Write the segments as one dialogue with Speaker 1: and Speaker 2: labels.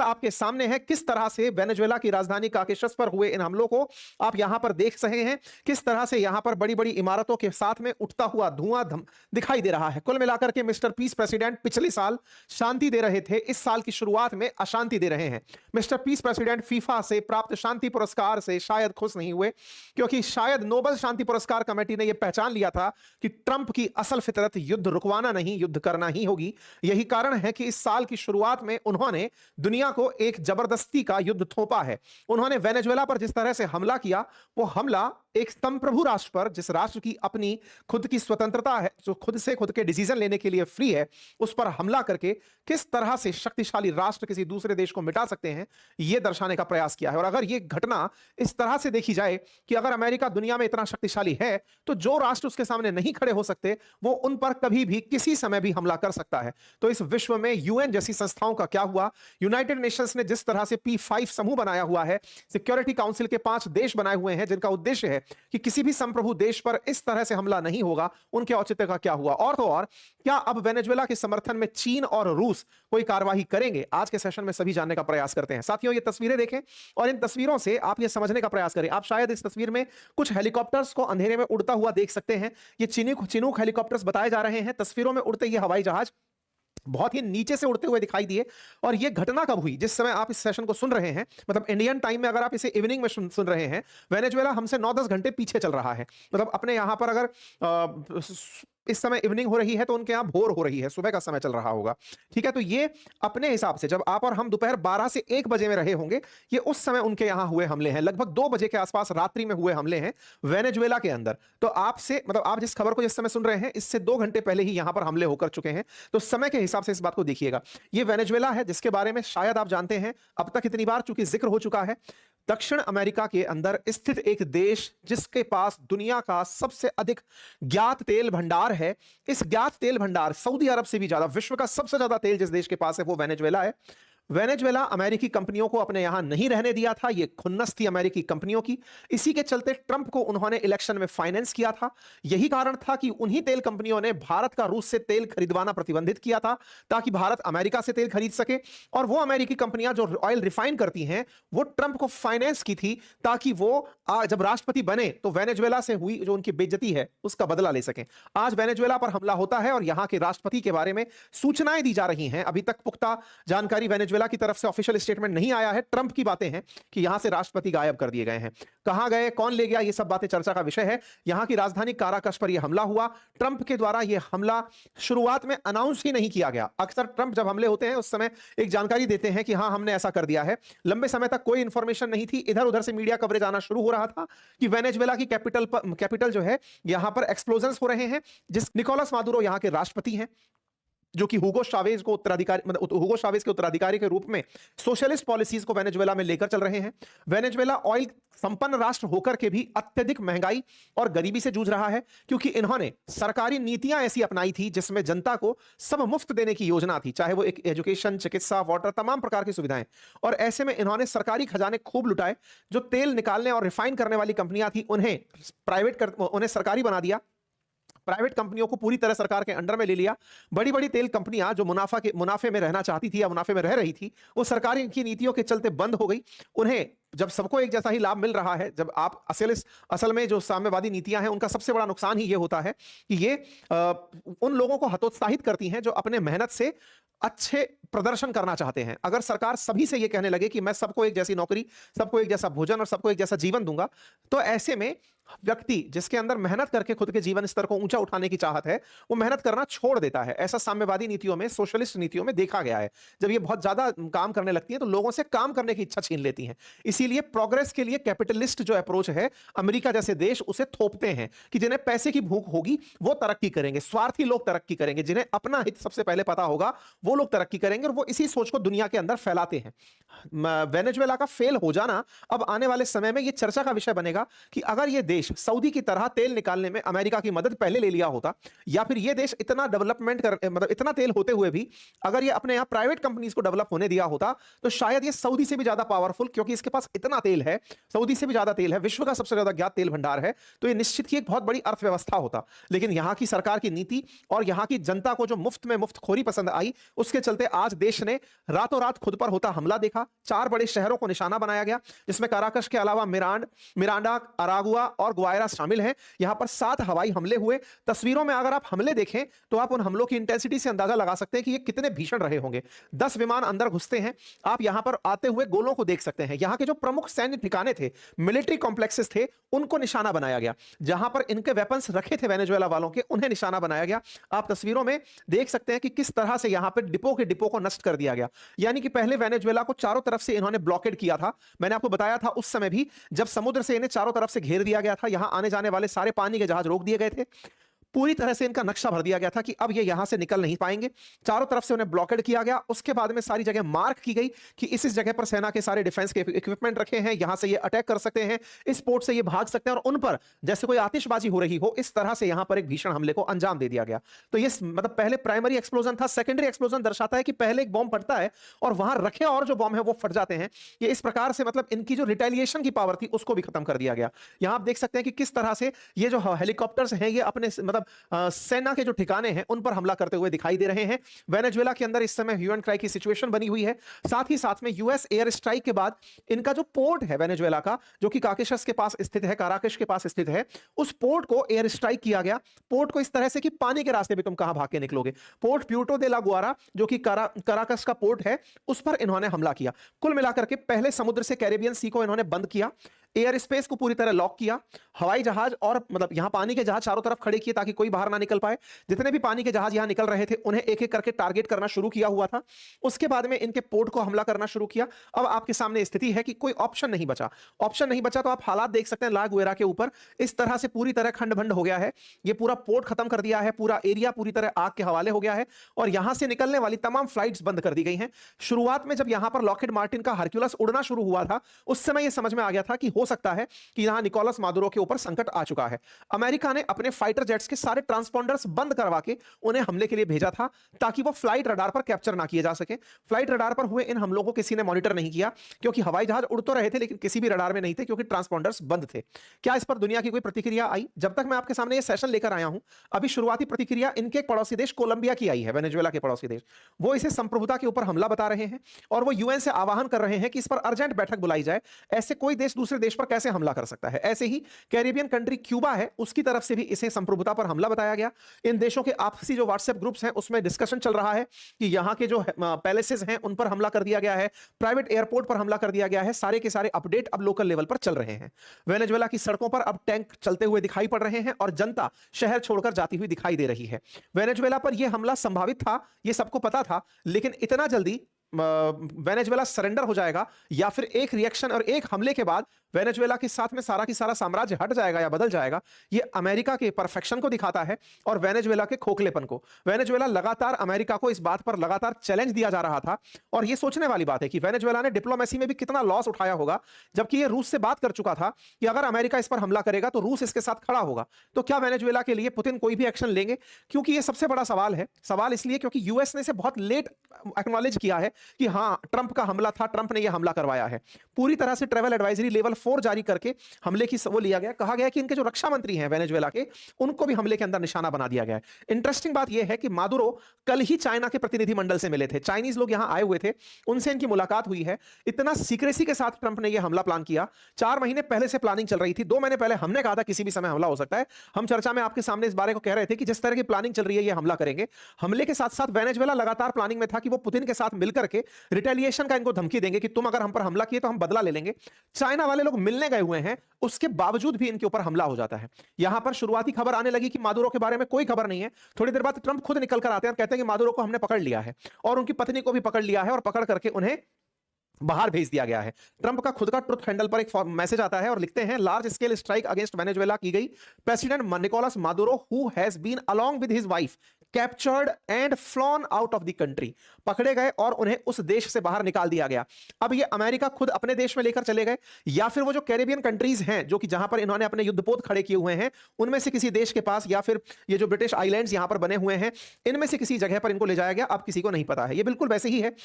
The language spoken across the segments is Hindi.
Speaker 1: आपके सामने है, किस तरह से वेनेजुएला की राजधानी कार्केशस पर हुए इन हमलों को आप यहां पर देख रहे हैं, किस तरह से यहां पर बड़ी बड़ी इमारतों के साथ में उठता हुआ धुआं दिखाई दे रहा है। कुल मिलाकर के मिस्टर पीस प्रेसिडेंट पिछले साल शांति दे रहे थे, इस साल की शुरुआत में अशांति दे रहे हैं। मिस्टर पीस प्रेसिडेंट फीफा से प्राप्त शांति पुरस्कार से शायद खुश नहीं हुए, क्योंकि शायद नोबेल शांति पुरस्कार कमेटी ने यह पहचान लिया था कि ट्रंप की असल फितरत युद्ध रुकवाना नहीं, युद्ध करना ही होगी। यही कारण है कि इस साल की शुरुआत में उन्होंने दुनिया को एक जबरदस्ती का युद्ध थोपा है। उन्होंने वेनेजुएला पर जिस तरह से हमला किया, वो हमला एक संप्रभु राष्ट्र पर, जिस राष्ट्र की अपनी खुद की स्वतंत्रता है, जो खुद से खुद के डिसीजन लेने के लिए फ्री है, उस पर हमला करके किस तरह से शक्तिशाली राष्ट्र किसी दूसरे देश को मिटा सकते हैं, यह दर्शाने का प्रयास किया है। और अगर यह घटना इस तरह से देखी जाए कि अगर अमेरिका दुनिया में इतना शक्तिशाली है, तो जो राष्ट्र उसके सामने नहीं खड़े हो सकते, वो उन पर कभी भी किसी समय भी हमला कर सकता है। तो इस विश्व में यूएन जैसी संस्थाओं का क्या हुआ, यूनाइटेड नेशंस ने जिस तरह से P5 समूह बनाया हुआ है, सिक्योरिटी काउंसिल के 5 देश बनाए हुए हैं, जिनका उद्देश्य है कि किसी भी संप्रभु देश पर इस तरह से हमला नहीं होगा, उनके औचित्य का क्या हुआ। और तो और, क्या अब वेनेजुएला के समर्थन में चीन और रूस कोई कार्रवाई करेंगे? आज के सेशन में सभी जानने का प्रयास करते हैं। साथियों, ये तस्वीरें देखें और इन तस्वीरों से आप ये समझने का प्रयास करें। आप शायद इस तस्वीर में कुछ हेलीकॉप्टर्स को अंधेरे में उड़ता हुआ देख सकते हैं। ये चिनूक हेलीकॉप्टर्स बताए जा रहे हैं। तस्वीरों में उड़ते ये हवाई जहाज बहुत ही नीचे से उड़ते हुए दिखाई दिए। और यह घटना कब हुई? जिस समय आप इस सेशन को सुन रहे हैं, मतलब इंडियन टाइम में अगर आप इसे इवनिंग में सुन रहे हैं, वेनेजुएला हमसे 9-10 घंटे पीछे चल रहा है। मतलब अपने यहां पर अगर इस समय इवनिंग हो रही है, तो उनके यहां भोर हो रही है, सुबह का समय चल रहा होगा। ठीक है, तो ये अपने हिसाब से जब आप और हम दोपहर 12 से 1 बजे में रहे होंगे, ये उस समय उनके यहां हुए हमले हैं। लगभग 2 बजे के आसपास रात्रि में हुए हमले हैं वेनेजुएला के अंदर। तो आपसे, मतलब आप जिस खबर को जिस समय सुन रहे हैं, इससे 2 घंटे पहले ही यहां पर हमले होकर चुके हैं। तो समय के हिसाब से इस बात को देखिएगा। ये वेनेजुएला है, जिसके बारे में शायद आप जानते हैं, अब तक इतनी बार चूंकि जिक्र हो चुका है। दक्षिण अमेरिका के अंदर स्थित एक देश, जिसके पास दुनिया का सबसे अधिक ज्ञात तेल भंडार है। इस ज्ञात तेल भंडार, सऊदी अरब से भी ज्यादा, विश्व का सबसे ज्यादा तेल जिस देश के पास है, वो वेनेजुएला है। वेनेजुएला अमेरिकी कंपनियों को अपने यहां नहीं रहने दिया था। यह खुन्नस थी अमेरिकी कंपनियों की। इसी के चलते ट्रंप को उन्होंने इलेक्शन में फाइनेंस किया था। यही कारण था कि उन्हीं तेल कंपनियों ने भारत का रूस से तेल खरीदवाना प्रतिबंधित किया था, ताकि भारत अमेरिका से तेल खरीद सके। और वो अमेरिकी कंपनियां जो ऑयल रिफाइन करती हैं, वो ट्रंप को फाइनेंस की थी, ताकि वो जब राष्ट्रपति बने तो वेनेजुएला से हुई जो उनकी बेइज्जती है, उसका बदला ले सकें। आज वेनेजुएला पर हमला होता है और यहां के राष्ट्रपति के बारे में सूचनाएं दी जा रही हैं। अभी तक पुख्ता जानकारी वेनेजुएला की तरफ से ऑफिशियल स्टेटमेंट नहीं आया है। ट्रंप की बातें हैं कि यहां से राष्ट्रपति गायब कर दिए गए हैं। कहां गए, कौन ले गया, ये सब बातें चर्चा का विषय है। यहां की राजधानी काराकस पर यह हमला हुआ। ट्रंप के द्वारा यह हमला शुरुआत में अनाउंस ही नहीं किया गया। अक्सर ट्रंप जब हमले होते हैं, उस समय एक जानकारी देते हैं कि हां, हमने ऐसा कर दिया है। लंबे समय तक कोई इंफॉर्मेशन नहीं थी। इधर उधर से मीडिया कवरेज आना शुरू हो रहा था कि वेनेजुएला की कैपिटल जो है, यहां पर एक्सप्लोजन्स हो रहे हैं। जिस निकोलस मादुरो यहां के राष्ट्रपति हैं, जो कि हुगो चावेज को उत्तराधिकारी, मतलब हुगो चावेज के उत्तराधिकारी के रूप में सोशलिस्ट पॉलिसीज को वेनेजुएला में लेकर चल रहे हैं। वेनेजुएला ऑयल संपन्न राष्ट्र होकर के भी अत्यधिक महंगाई और गरीबी से जूझ रहा है, क्योंकि इन्होंने सरकारी नीतियां ऐसी अपनाई थी जिसमें जनता को सब मुफ्त देने की योजना थी, चाहे वो एक एजुकेशन, चिकित्सा, वाटर, तमाम प्रकार की सुविधाएं। और ऐसे में इन्होंने सरकारी खजाने खूब लुटाए। जो तेल निकालने और रिफाइन करने वाली कंपनियां थी, उन्हें सरकारी बना दिया। प्राइवेट कंपनियों को पूरी तरह सरकार के अंडर में ले लिया। बड़ी बड़ी तेल कंपनियां जो मुनाफे में रहना चाहती थी या मुनाफे में रह रही थी, वो सरकारी की नीतियों के चलते बंद हो गई। उन्हें जब सबको एक जैसा ही लाभ मिल रहा है, जब आप असल में जो साम्यवादी नीतियां हैं, उनका सबसे बड़ा नुकसान ही ये होता है कि ये उन लोगों को हतोत्साहित करती हैं जो अपने मेहनत से अच्छे प्रदर्शन करना चाहते हैं। अगर सरकार सभी से यह कहने लगे कि मैं सबको एक जैसी नौकरी, सबको एक जैसा भोजन और सबको एक जैसा जीवन दूंगा, तो ऐसे में व्यक्ति जिसके अंदर मेहनत करके खुद के जीवन स्तर को ऊंचा उठाने की चाहत है, वो मेहनत करना छोड़ देता है। ऐसा साम्यवादी नीतियों में, सोशलिस्ट नीतियों में देखा गया है। जब ये बहुत ज्यादा काम करने लगती है, तो लोगों से काम करने की इच्छा छीन लेती हैं। इसीलिए प्रोग्रेस के लिए कैपिटलिस्ट जो अप्रोच है, अमेरिका जैसे देश उसे थोपते हैं कि जिन्हें पैसे की भूख होगी वो तरक्की करेंगे, स्वार्थी लोग तरक्की करेंगे, जिन्हें अपना हित सबसे पहले पता होगा वो लोग तरक्की करेंगे। और वो इसी सोच को दुनिया के अंदर फैलाते हैं। वेनेजुएला का फेल हो जाना अब आने वाले समय में ये चर्चा का विषय बनेगा कि अगर ये देश सऊदी की तरह तेल निकालने में अमेरिका की मदद पहले ले लिया होता, या फिर ये देश इतना डेवलपमेंट कर मतलब इतना तेल होते हुए भी अगर ये अपने यहां प्राइवेट कंपनीज को डेवलप होने दिया होता, तो शायद ये सऊदी से भी ज्यादा पावरफुल, क्योंकि इसके पास इतना तेल है, सऊदी से भी ज्यादा तेल है, विश्व का सबसे ज्यादा ज्ञात तेल भंडार है, तो ये निश्चित ही एक बहुत बड़ी अर्थव्यवस्था होता। लेकिन यहां की सरकार की नीति और यहां की जनता को जो मुफ्त में मुफ्तखोरी पसंद आई, उसके चलते आज देश ने रातों रात खुद पर होता हमला देखा। 4 बड़े शहरों को निशाना बनाया गया, जिसमें काराकश के अलावा मिरांडा, अरागुआ और ग्वायरा शामिल हैं। यहां पर 7 हवाई हमले हुए। तस्वीरों में अगर आप हमले देखें तो आप उन हमलों की इंटेंसिटी से अंदाजा लगा सकते हैं कि ये कितने भीषण रहे होंगे। 10 विमान अंदर घुसते हैं, आप यहां पर आते हुए गोलों को देख सकते हैं। यहां के जो प्रमुख सैन्य ठिकाने थे, मिलिट्री कॉम्प्लेक्सेस थे, उनको निशाना बनाया गया। जहां पर इनके वेपन्स रखे थे वेनेजुएला वालों के, उन्हें निशाना बनाया गया। आप तस्वीरों में देख सकते हैं कि किस तरह से यहां पर डिपो को नष्ट कर दिया गया। यानी कि पहले वेनेजुएला को चारों तरफ से इन्होंने ब्लॉकेड किया था। मैंने आपको बताया था उस समय भी, जब समुद्र से इन्हें चारों तरफ से घेर दिया गया था, यहां आने जाने वाले सारे पानी के जहाज रोक दिए गए थे। पूरी तरह से इनका नक्शा भर दिया गया था कि अब ये यहां से निकल नहीं पाएंगे। चारों तरफ से उन्हें ब्लॉकेड किया गया। उसके बाद में सारी जगह मार्क की गई कि इस जगह पर सेना के सारे डिफेंस के इक्विपमेंट रखे हैं, यहां से ये अटैक कर सकते हैं, इस पोर्ट से ये भाग सकते हैं, और उन पर जैसे कोई आतिशबाजी हो रही हो, इस तरह से यहां पर एक भीषण हमले को अंजाम दे दिया गया। तो ये मतलब पहले प्राइमरी एक्सप्लोजन था। सेकेंडरी एक्सप्लोजन दर्शाता है कि पहले एक बॉम्ब फटता है और वहां रखे और जो बॉम्ब है वो फट जाते हैं। ये इस प्रकार से मतलब इनकी जो रिटेलिएशन की पावर थी उसको भी खत्म कर दिया गया। यहां आप देख सकते हैं कि किस तरह से ये जो हेलीकॉप्टर्स हैं, ये अपने मतलब सेना के जो ठिकाने हैं उन पर हमला करते हुए दिखाई दे रहे हैं। वेनेजुएला के अंदर इस समय ह्यू एंड क्राई की सिचुएशन बनी हुई है। साथ ही साथ में यूएस एयर स्ट्राइक के बाद इनका जो पोर्ट है वेनेजुएला का, जो कि काकेशस के पास स्थित है, काराकश के पास स्थित है, उस पोर्ट को एयर स्ट्राइक किया गया। पोर्ट को इस तरह से कि पानी के रास्ते भी तुम कहां भाग के निकलोगे। पोर्ट प्यूर्टो दे ला गुआरा, जो कि काराकस का पोर्ट है, उस पर इन्होंने हमला किया। कुल मिलाकर के पहले समुद्र से कैरेबियन सी को इन्होंने बंद किया, एयर स्पेस को पूरी तरह लॉक किया, हवाई जहाज और मतलब यहां पानी के जहाज चारों तरफ खड़े किए ताकि कोई बाहर ना निकल पाए। जितने भी पानी के जहाज यहां निकल रहे थे उन्हें एक एक करके टारगेट करना शुरू किया हुआ था। उसके बाद में इनके पोर्ट को हमला करना शुरू किया। अब आपके सामने स्थिति है कि कोई ऑप्शन नहीं बचा। ऑप्शन नहीं बचा तो आप हालात देख सकते हैं ला गुएरा के ऊपर इस तरह से पूरी तरह खंड भंड हो गया है। ये पूरा पोर्ट खत्म कर दिया है, पूरा एरिया पूरी तरह आग के हवाले हो गया है और यहां से निकलने वाली तमाम फ्लाइट्स बंद कर दी गई हैं। शुरुआत में जब यहां पर लॉकहीड मार्टिन का हरक्यूलस उड़ना शुरू हुआ था, उस समय यह समझ में आ गया था कि हो सकता है कि यहां निकोलस मादुरो के ऊपर संकट आ चुका है। अमेरिका ने अपने फाइटर जेट्स के सारे ट्रांसपोंडर्स बंद करवा के उन्हें हमले के लिए भेजा था ताकि वो फ्लाइट रडार पर कैप्चर ना किए जा सके। फ्लाइट रडार पर हुए इन हमलों को किसी ने मॉनिटर नहीं किया, क्योंकि हवाई जहाज उड़ तो रहे थे लेकिन किसी भी रडार में नहीं थे, क्योंकि ट्रांसपोंडर्स बंद थे। क्या इस पर दुनिया की कोई प्रतिक्रिया आई? जब तक मैं आपके सामने ये सेशन लेकर आया हूं, अभी शुरुआती प्रतिक्रिया इनके एक पड़ोसी देश कोलंबिया की आई है, वेनेजुएला के पड़ोसी देश। वो इसे संप्रभुता के ऊपर हमला बता रहे हैं और वो यूएन से आह्वान कर रहे हैं कि इस पर अर्जेंट बैठक बुलाई जाए। ऐसे कोई देश दूसरे देश पर कैसे हमला कर सकता है? ऐसे ही कैरिबियन कंट्री क्यूबा है, उसकी तरफ से भी इसे संप्रभुता पर हमला बताया गया। इन देशों के आपसी जो व्हाट्सएप ग्रुप्स हैं उसमें डिस्कशन चल रहा है कि यहां के जो पैलेसेस हैं उन पर हमला कर दिया गया है, प्राइवेट एयरपोर्ट पर हमला कर दिया गया है। सारे के सारे अपडेट अब लोकल लेवल पर चल रहे हैं। वेनेजुएला की सड़कों पर अब टैंक चलते हुए दिखाई पड़ रहे हैं और जनता शहर छोड़कर जाती हुई दिखाई दे रही है। वेनेजुएला पर यह हमला संभावित था, यह सबको पता था, लेकिन इतना जल्दी वेनेजुएला सरेंडर हो जाएगा या फिर एक रिएक्शन और एक हमले के बाद वेनेजुएला के साथ में सारा की सारा साम्राज्य हट जाएगा या बदल जाएगा, ये अमेरिका के परफेक्शन को दिखाता है और वेनेजुएला के खोखलेपन को। वेनेजुएला लगातार अमेरिका को इस बात पर लगातार चैलेंज दिया जा रहा था और ये सोचने वाली बात है कि वेनेजुएला ने डिप्लोमेसी में भी कितना लॉस उठाया होगा, जबकि ये रूस से बात कर चुका था कि अगर अमेरिका इस पर हमला करेगा तो रूस इसके साथ खड़ा होगा। तो क्या वेनेजुएला के लिए पुतिन कोई भी एक्शन लेंगे? क्योंकि ये सबसे बड़ा सवाल है। सवाल इसलिए क्योंकि यूएस ने इसे बहुत लेट एक्नॉलेज किया है कि हाँ, ट्रंप का हमला था, ट्रंप ने यह हमला करवाया है। पूरी तरह से ट्रैवल एडवाइजरी लेवल 4 जारी करके हमले की वो लिया गया। कहा गया कि इनके जो रक्षा मंत्री हैं वेनेजुएला के, उनको भी हमले के अंदर निशाना बना दिया गया है। इंटरेस्टिंग बात यह है कि मादुरो कल ही चाइना के प्रतिनिधिमंडल से मिले थे, चाइनीज लोग यहां आए हुए थे, उनसे इनकी मुलाकात हुई है। इतना सीक्रेसी के साथ ट्रंप ने यह हमला प्लान किया। 4 महीने पहले से प्लानिंग चल रही थी। 2 महीने पहले हमने कहा था किसी भी समय हमला हो सकता है। हम चर्चा में आपके सामने इस बारे को कह रहे थे कि जिस तरह की प्लानिंग चल रही है, यह हमला करेंगे। हमले के साथ साथ वेनेजुएला लगातार प्लानिंग में था कि वो पुतिन के साथ मिलकर के रिटेलिएशन का इनको धमकी देंगे कि तुम अगर हम पर हमला किए तो हम बदला ले लेंगे। चाइना वाले लोग मिलने गए हुए हैं, उसके बावजूद भी इनके ऊपर हमला हो जाता है। यहां पर शुरुआती खबर आने लगी कि मादुरो के बारे में कोई खबर नहीं है। थोड़ी देर बाद ट्रंप खुद निकल कर आते हैं और कहते हैं कि मादुरो को हमने पकड़ लिया है और उनकी पत्नी को भी पकड़ लिया है और पकड़ करके उन्हें बाहर भेज दिया गया है। ट्रंप का खुद का ट्रुथ हैंडल पर एक मैसेज आता है और लिखते हैं, large scale strike against Venezuela की गई। President Nicolas Maduro who has been along with his wife captured and flown out of the country, पकड़े गए और उन्हें उस देश से बाहर निकाल दिया गया। अब ये अमेरिका खुद अपने देश में लेकर चले गए, या फिर वो जो कैरेबियन कंट्रीज हैं जो कि जहां पर इन्होंने अपने युद्धपोत खड़े किए हुए हैं, उनमें से किसी देश के पास, या फिर ये जो ब्रिटिश आइलैंड्स यहां पर बने हुए हैं, इनमें से किसी जगह पर इनको ले जाया गया। अब किसी को नहीं पता है। ये बिल्कुल वैसे ही है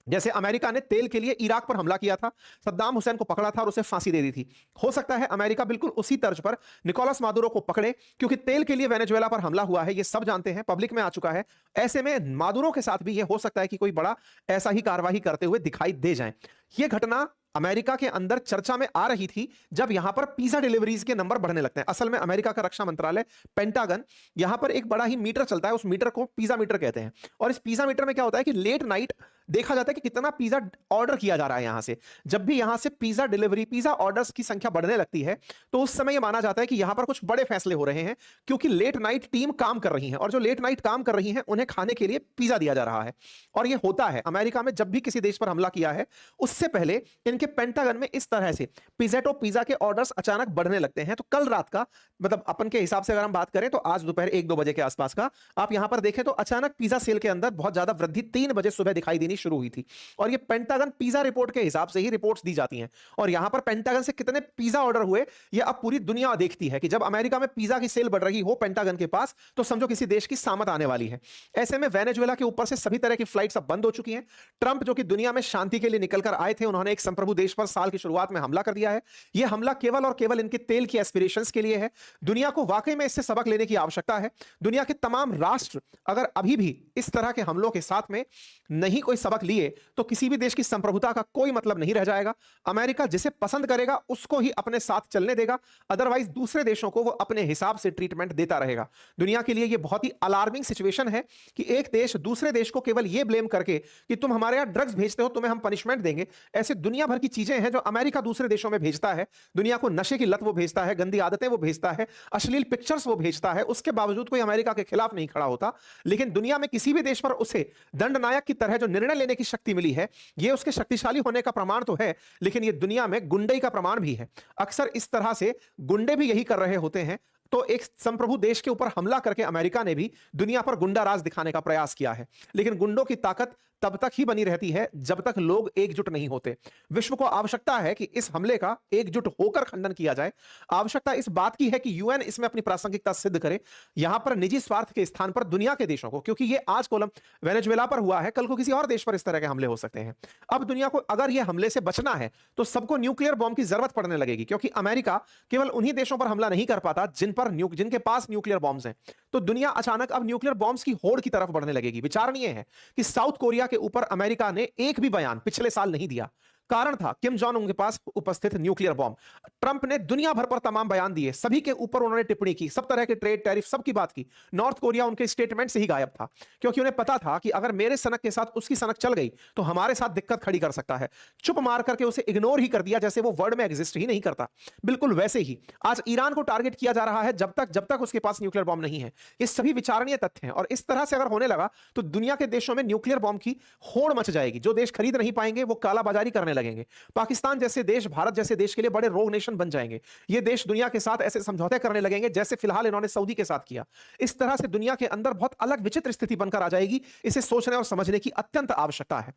Speaker 1: जैसे अमेरिका ने तेल के लिए इराक पर हमला किया था, सद्दाम हुसैन को पकड़ा था और उसे फांसी दे दी थी। हो सकता है अमेरिका बिल्कुल उसी तर्ज पर निकोलस मादुरो को पकड़े, क्योंकि तेल के लिए वेनेजुएला पर हमला हुआ है, ये सब जानते हैं, पब्लिक में आ चुका है। ऐसे में मादुरो के साथ भी ये हो सकता है कि कोई बड़ा ऐसा ही कार्रवाई करते हुए दिखाई दे जाए। ये घटना अमेरिका के अंदर चर्चा में आ रही थी जब यहां पर पिज्जा डिलीवरीज के नंबर बढ़ने लगते हैं। असल में अमेरिका का रक्षा मंत्रालय पेंटागन, यहां पर एक बड़ा ही मीटर चलता है, उस मीटर को पिज्जा मीटर कहते हैं। और इस पिज्जा मीटर में क्या होता है कि लेट नाइट देखा जाता है कि कितना पिज्जा ऑर्डर किया जा रहा है यहां से। जब भी यहां से पिज्जा डिलीवरी, पिज्जा ऑर्डर्स की संख्या बढ़ने लगती है, तो उस समय यह माना जाता है कि यहां पर कुछ बड़े फैसले हो रहे हैं, क्योंकि लेट नाइट टीम काम कर रही है, और जो लेट नाइट काम कर रही है उन्हें खाने के लिए पिज्जा दिया जा रहा है। और यह होता है अमेरिका में, जब भी किसी देश पर हमला किया है उससे पहले इनके पेंटागन में इस तरह से पिज़्ज़ेटो पिज्जा के ऑर्डर्स अचानक बढ़ने लगते हैं। तो कल रात का, मतलब अपन के हिसाब से अगर हम बात करें तो आज दोपहर 1-2 बजे के आसपास का, आप यहां पर देखें तो अचानक पिज्जा सेल के अंदर बहुत ज्यादा वृद्धि 3 बजे सुबह दिखाई देनी शुरू हुई थी। और ये पेंटागन पिज्जा रिपोर्ट के हिसाब से ही रिपोर्ट्स दी जाती हैं। और यहां पर पेंटागन से कितने पिज्जा ऑर्डर हुए ये अब पूरी दुनिया देखती है कि जब अमेरिका में पिज्जा की सेल बढ़ रही हो पेंटागन के पास, तो समझो किसी देश की सामत आने वाली है। ऐसे में वेनेजुएला के ऊपर से सभी तरह की फ्लाइट्स अब बंद हो चुकी हैं। ट्रंप जो कि दुनिया में शांति के लिए निकलकर आए थे, उन्होंने एक संप्रभु देश पर साल की शुरुआत में हमला कर दिया है। यह हमला केवल और केवल इनके तेल की एस्पिरेशंस के लिए है। दुनिया को वाकई में इससे सबक लेने की आवश्यकता है। दुनिया के तमाम राष्ट्र अगर अभी भी इस तरह के हमलों के साथ में नहीं कोई सबक लिए, तो किसी भी देश की संप्रभुता का कोई मतलब नहीं रह जाएगा। अमेरिका जिसे पसंद करेगा उसको ही अपने साथ चलने देगा, अदरवाइज दूसरे देशों को वो अपने हिसाब से ट्रीटमेंट देता रहेगा। दुनिया के लिए यह बहुत ही अलार्मिंग सिचुएशन है कि एक देश दूसरे देश को केवल यह ब्लेम करके कि तुम हमारे यहां ड्रग्स भेजते हो, तुम्हें हम पनिशमेंट देंगे। ऐसे दुनिया भर की चीजें हैं जो अमेरिका दूसरे देशों में भेजता है। दुनिया को नशे की लत वो भेजता है, गंदी आदतें वो भेजता है, अश्लील पिक्चर्स वो भेजता है। उसके बावजूद कोई अमेरिका के खिलाफ नहीं खड़ा होता। लेकिन दुनिया में किसी भी देश पर उसे दंडनायक की तरह जो निर्णय लेने की शक्ति मिली है, यह उसके शक्तिशाली होने का प्रमाण तो है, लेकिन यह दुनिया में गुंडई का प्रमाण भी है। अक्सर इस तरह से गुंडे भी यही कर रहे होते हैं। तो एक संप्रभु देश के ऊपर हमला करके अमेरिका ने भी दुनिया पर गुंडा राज दिखाने का प्रयास किया है। लेकिन गुंडों की ताकत तब तक ही बनी रहती है जब तक लोग एकजुट नहीं होते। विश्व को आवश्यकता है कि इस हमले का एकजुट होकर खंडन किया जाए। आवश्यकता इस बात की है कि यूएन इसमें अपनी प्रासंगिकता सिद्ध करे। यहां पर निजी स्वार्थ के स्थान पर दुनिया के देशों को, क्योंकि ये आज कोलम वेनेजुएला पर हुआ है, कल को किसी और देश पर इस तरह के हमले हो सकते हैं। अब दुनिया को अगर यह हमले से बचना है तो सबको न्यूक्लियर बॉम्ब की जरूरत पड़ने लगेगी, क्योंकि अमेरिका केवल उन्हीं देशों पर हमला नहीं कर पाता जिनके पास न्यूक्लियर बॉम्ब्स हैं। तो दुनिया अचानक अब न्यूक्लियर बॉम्ब्स की होड़ की तरफ बढ़ने लगेगी। विचारणीय है कि साउथ कोरिया के ऊपर अमेरिका ने एक भी बयान पिछले साल नहीं दिया। कारण था किम जोंग उन के पास उपस्थित न्यूक्लियर बॉम्ब। ट्रंप ने दुनिया भर पर तमाम बयान दिए, सभी के ऊपर उन्होंने टिप्पणी की, सब तरह के ट्रेड टैरिफ सब की बात की। नॉर्थ कोरिया उनके स्टेटमेंट से ही गायब था, क्योंकि उन्हें पता था कि अगर मेरे सनक के साथ उसकी सनक चल गई तो हमारे साथ दिक्कत खड़ी कर सकता है। चुप मार करके उसे इग्नोर ही कर दिया, जैसे वो वर्ल्ड में एग्जिस्ट ही नहीं करता। बिल्कुल वैसे ही आज ईरान को टारगेट किया जा रहा है जब तक उसके पास न्यूक्लियर बॉम्ब नहीं है। ये सभी विचारणीय तथ्य हैं। और इस तरह से अगर होने लगा तो दुनिया के देशों में न्यूक्लियर बॉम्ब की होड़ मच जाएगी। जो देश खरीद नहीं पाएंगे वो कालाबाजारी करने लगेंगे। पाकिस्तान जैसे देश, भारत जैसे देश के लिए बड़े रोग नेशन बन जाएंगे। ये देश दुनिया के साथ ऐसे समझौते करने लगेंगे जैसे फिलहाल इन्होंने सऊदी के साथ किया। इस तरह से दुनिया के अंदर बहुत अलग विचित्र स्थिति बनकर आ जाएगी। इसे सोचने और समझने की अत्यंत आवश्यकता है।